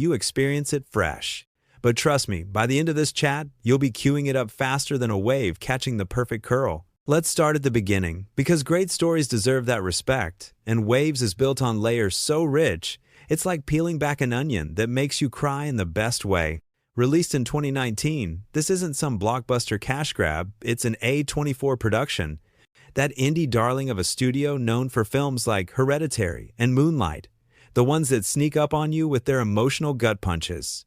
you experience it fresh. But trust me, by the end of this chat, you'll be queuing it up faster than a wave catching the perfect curl. Let's start at the beginning, because great stories deserve that respect, and Waves is built on layers so rich, it's like peeling back an onion that makes you cry in the best way. Released in 2019, this isn't some blockbuster cash grab, it's an A24 production. That indie darling of a studio known for films like Hereditary and Moonlight, the ones that sneak up on you with their emotional gut punches.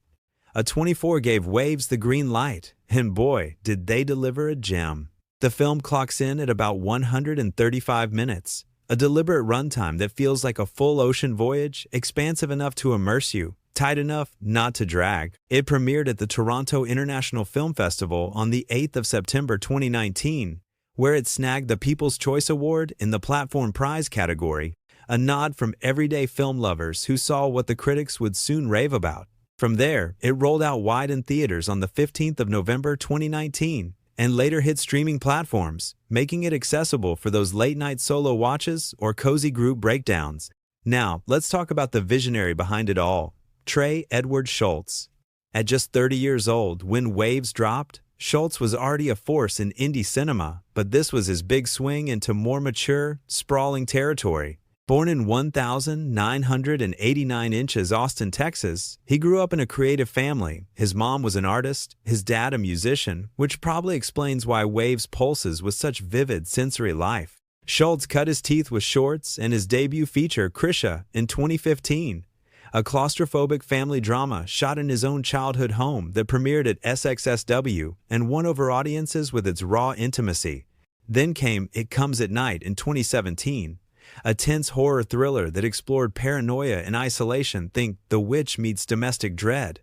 A24 gave Waves the green light, and boy, did they deliver a gem. The film clocks in at about 135 minutes, a deliberate runtime that feels like a full ocean voyage, expansive enough to immerse you, tight enough not to drag. It premiered at the Toronto International Film Festival on the 8th of September 2019, where it snagged the People's Choice Award in the Platform Prize category, a nod from everyday film lovers who saw what the critics would soon rave about. From there, it rolled out wide in theaters on the 15th of November 2019 and later hit streaming platforms, making it accessible for those late-night solo watches or cozy group breakdowns. Now, let's talk about the visionary behind it all, Trey Edward Shults. At just 30 years old, when Waves dropped, Shults was already a force in indie cinema, but this was his big swing into more mature, sprawling territory. Born in 1,989 inches Austin, Texas, he grew up in a creative family. His mom was an artist, his dad a musician, which probably explains why Waves pulses with such vivid sensory life. Shults cut his teeth with shorts and his debut feature, Krisha, in 2015, a claustrophobic family drama shot in his own childhood home that premiered at SXSW and won over audiences with its raw intimacy. Then came It Comes at Night in 2017, a tense horror thriller that explored paranoia and isolation. Think The Witch meets domestic dread.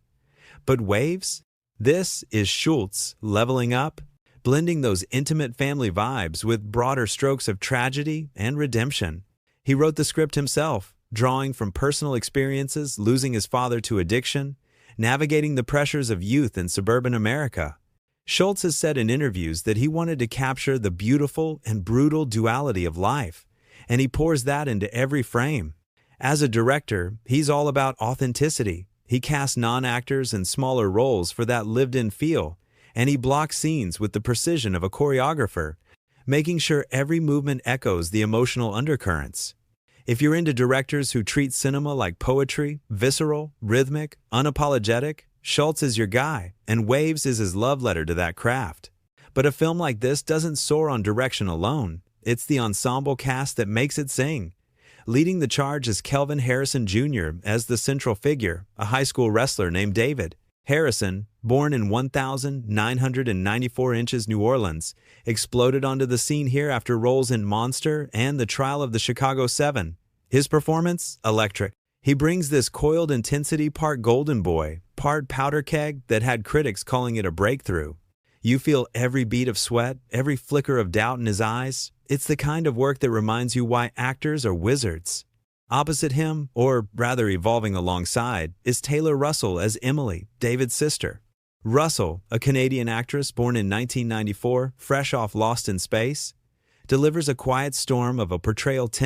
But Waves? This is Shults leveling up, blending those intimate family vibes with broader strokes of tragedy and redemption. He wrote the script himself, drawing from personal experiences, losing his father to addiction, navigating the pressures of youth in suburban America. Shults has said in interviews that he wanted to capture the beautiful and brutal duality of life, and he pours that into every frame. As a director, he's all about authenticity. He casts non-actors in smaller roles for that lived-in feel, and he blocks scenes with the precision of a choreographer, making sure every movement echoes the emotional undercurrents. If you're into directors who treat cinema like poetry, visceral, rhythmic, unapologetic, Shults is your guy, and Waves is his love letter to that craft. But a film like this doesn't soar on direction alone. It's the ensemble cast that makes it sing. Leading the charge is Kelvin Harrison Jr. as the central figure, a high school wrestler named David. Harrison, born in 1,994 inches New Orleans, exploded onto the scene here after roles in Monster and The Trial of the Chicago 7. His performance? Electric. He brings this coiled intensity part golden boy, part powder keg that had critics calling it a breakthrough. You feel every beat of sweat, every flicker of doubt in his eyes. It's the kind of work that reminds you why actors are wizards. Opposite him, or rather evolving alongside, is Taylor Russell as Emily, David's sister. Russell, a Canadian actress born in 1994, fresh off Lost in Space, delivers a quiet storm of a portrayal